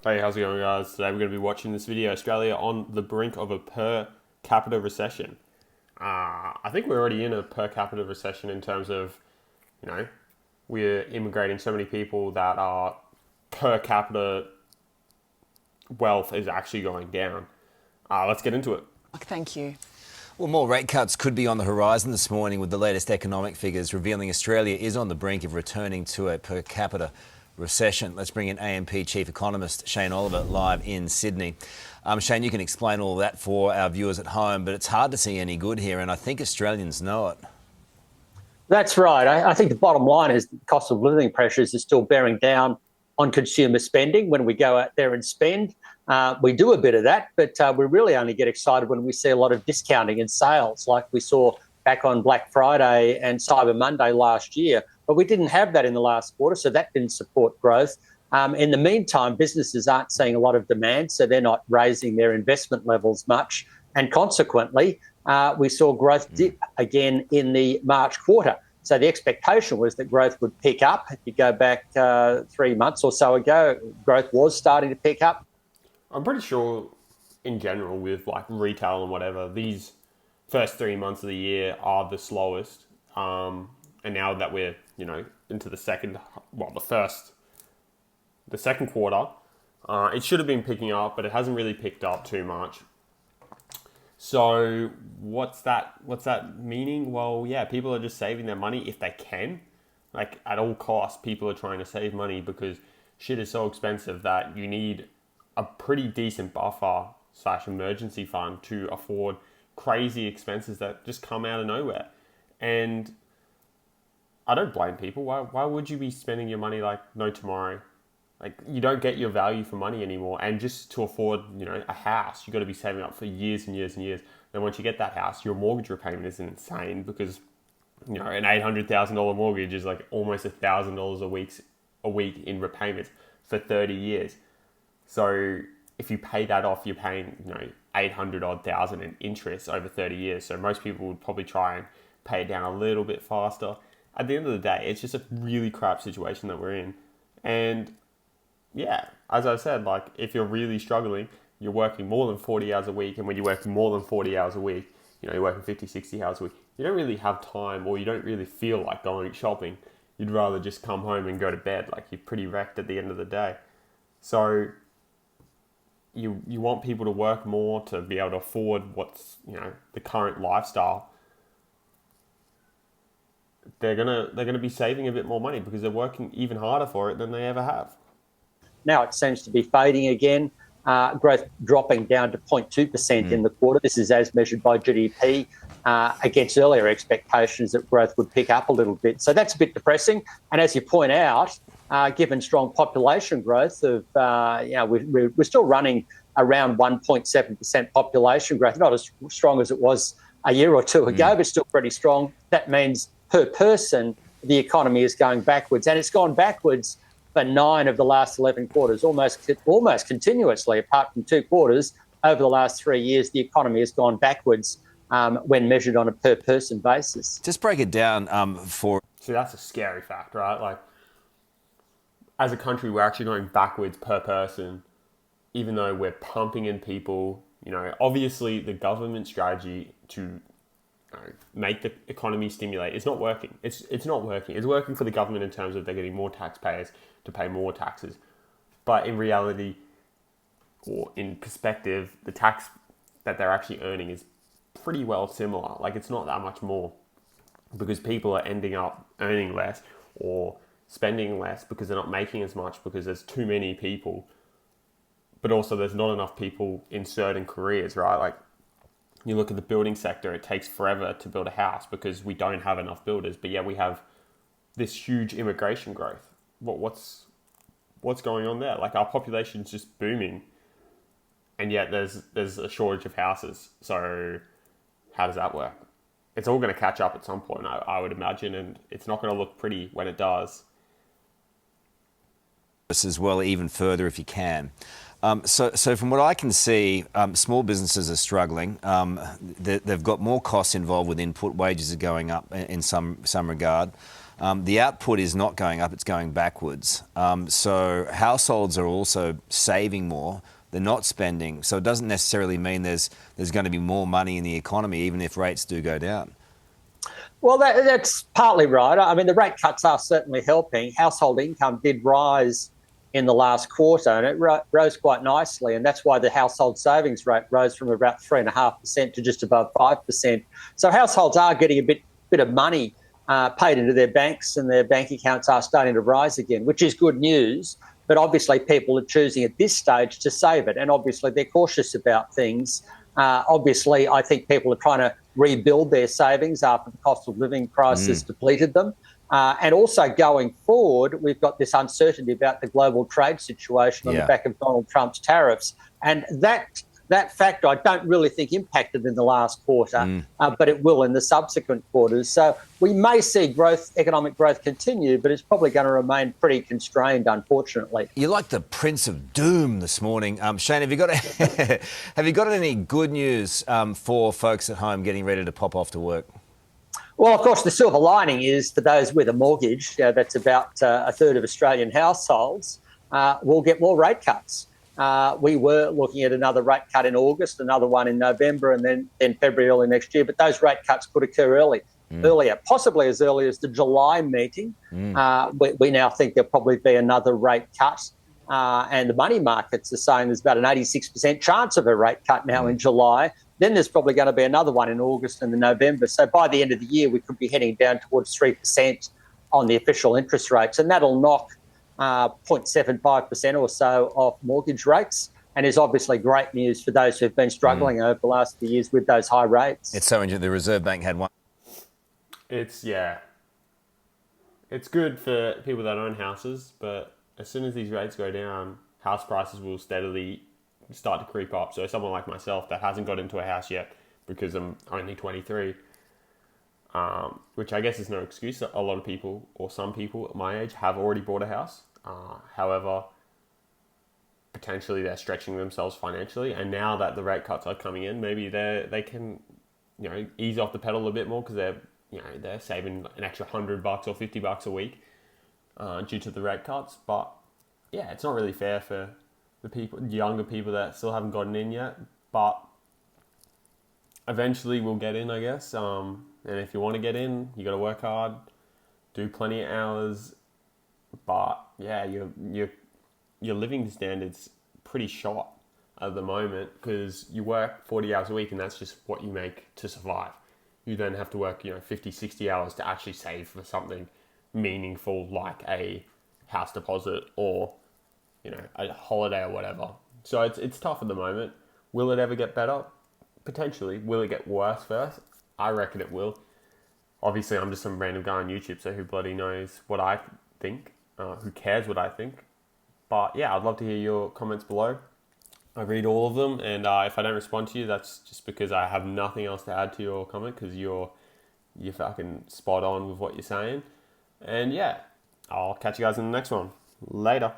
Hey, how's it going, guys? Today we're going to be watching this video, Australia on the brink of a per capita recession. I think we're already in a per capita recession in terms of, you know, we're immigrating so many people that our per capita wealth is actually going down. Let's get into it. Thank you. Well, more rate cuts could be on the horizon this morning, with the latest economic figures revealing Australia is on the brink of returning to a per capita recession. Let's bring in AMP Chief Economist Shane Oliver live in Sydney. Shane, you can explain all of that for our viewers at home, but it's hard to see any good here, and I think Australians know it. That's right. I think the bottom line is the cost of living pressures is still bearing down on consumer spending. When we go out there and spend, we do a bit of that, but we really only get excited when we see a lot of discounting in sales, like we saw back on Black Friday and Cyber Monday last year. But we didn't have that in the last quarter, so that didn't support growth. In the meantime, businesses aren't seeing a lot of demand, so they're not raising their investment levels much. And consequently, we saw growth dip again in the March quarter. So the expectation was that growth would pick up. If you go back 3 months or so ago, growth was starting to pick up. I'm pretty sure, in general, with like retail and whatever, these first 3 months of the year are the slowest. And now that we're, into the second quarter, it should have been picking up, but it hasn't really picked up too much. So what's that meaning? Well, yeah, people are just saving their money if they can. Like, at all costs, people are trying to save money because shit is so expensive that you need a pretty decent buffer / emergency fund to afford crazy expenses that just come out of nowhere. And I don't blame people. Why would you be spending your money like no tomorrow? Like, you don't get your value for money anymore. And just to afford, a house, you've got to be saving up for years and years and years. Then once you get that house, your mortgage repayment is insane because, an $800,000 mortgage is like almost $1,000 a week in repayments for 30 years. So if you pay that off, you're paying, 800 odd thousand in interest over 30 years. So most people would probably try and pay it down a little bit faster. At the end of the day, it's just a really crap situation that we're in. And yeah, as I said, like, if you're really struggling, you're working more than 40 hours a week. And when you're working more than 40 hours a week, you're working 50, 60 hours a week, you don't really have time, or you don't really feel like going shopping. You'd rather just come home and go to bed. Like, you're pretty wrecked at the end of the day. So you want people to work more to be able to afford what's, the current lifestyle. They're gonna be saving a bit more money because they're working even harder for it than they ever have. Now it seems to be fading again. Growth dropping down to 0.2% in the quarter. This is as measured by GDP against earlier expectations that growth would pick up a little bit. So that's a bit depressing. And as you point out, given strong population growth of, we're still running around 1.7% population growth, not as strong as it was a year or two ago, but still pretty strong. That means per person, the economy is going backwards, and it's gone backwards for 9 of the last 11 quarters, almost continuously, apart from 2 quarters. Over the last 3 years, the economy has gone backwards when measured on a per person basis. Just break it down for... See, that's a scary fact, right? Like, as a country, we're actually going backwards per person, even though we're pumping in people. Obviously the government strategy to make the economy stimulate, it's not working. It's not working. It's working for the government in terms of they're getting more taxpayers to pay more taxes. But in reality, or in perspective, the tax that they're actually earning is pretty well similar. Like, it's not that much more because people are ending up earning less or spending less because they're not making as much because there's too many people. But also there's not enough people in certain careers, right? Like, you look at the building sector, it takes forever to build a house because we don't have enough builders, but yet we have this huge immigration growth. What's going on there? Like, our population's just booming, and yet there's a shortage of houses. So how does that work? It's all going to catch up at some point, I would imagine, and it's not going to look pretty when it does. This as well, even further if you can. So from what I can see, small businesses are struggling. They've got more costs involved with input. Wages are going up in some regard. The output is not going up, it's going backwards. So households are also saving more. They're not spending. So it doesn't necessarily mean there's going to be more money in the economy, even if rates do go down. Well, that's partly right. I mean, the rate cuts are certainly helping. Household income did rise in the last quarter, and it rose quite nicely, and that's why the household savings rate rose from about 3.5% to just above 5%. So households are getting a bit of money paid into their banks, and their bank accounts are starting to rise again, which is good news. But obviously, people are choosing at this stage to save it, and obviously they're cautious about things. Obviously, I think people are trying to rebuild their savings after the cost of living crisis depleted them. And also going forward, we've got this uncertainty about the global trade situation on the back of Donald Trump's tariffs. And that factor I don't really think impacted in the last quarter, but it will in the subsequent quarters. So we may see economic growth continue, but it's probably going to remain pretty constrained, unfortunately. You're like the Prince of Doom this morning. Shane, have you got any good news for folks at home getting ready to pop off to work? Well, of course, the silver lining is for those with a mortgage, that's about a third of Australian households, will get more rate cuts. We were looking at another rate cut in August, another one in November, and then February early next year. But those rate cuts could occur earlier, possibly as early as the July meeting. We now think there'll probably be another rate cut. And the money markets are saying there's about an 86% chance of a rate cut now in July. Then there's probably going to be another one in August and in November. So by the end of the year, we could be heading down towards 3% on the official interest rates. And that'll knock 0.75% or so off mortgage rates, and is obviously great news for those who've been struggling over the last few years with those high rates. It's so interesting. The Reserve Bank had one. It's good for people that own houses, but as soon as these rates go down, house prices will steadily start to creep up. So someone like myself that hasn't got into a house yet because I'm only 23, which I guess is no excuse. A lot of people, or some people at my age, have already bought a house. However, potentially they're stretching themselves financially, and now that the rate cuts are coming in, maybe they can, ease off the pedal a bit more because they're saving an extra $100 or $50 a week due to the rate cuts. But yeah, it's not really fair for the younger people that still haven't gotten in yet. But eventually we'll get in, I guess. And if you want to get in, you got to work hard, do plenty of hours. But yeah, your living standard's pretty shot at the moment because you work 40 hours a week and that's just what you make to survive. You then have to work 50, 60 hours to actually save for something meaningful like a house deposit or a holiday or whatever. So it's tough at the moment. Will it ever get better? Potentially. Will it get worse first? I reckon it will. Obviously, I'm just some random guy on YouTube, so who bloody knows what I think? Who cares what I think? But yeah, I'd love to hear your comments below. I read all of them, and if I don't respond to you, that's just because I have nothing else to add to your comment because you're fucking spot on with what you're saying. And yeah, I'll catch you guys in the next one. Later.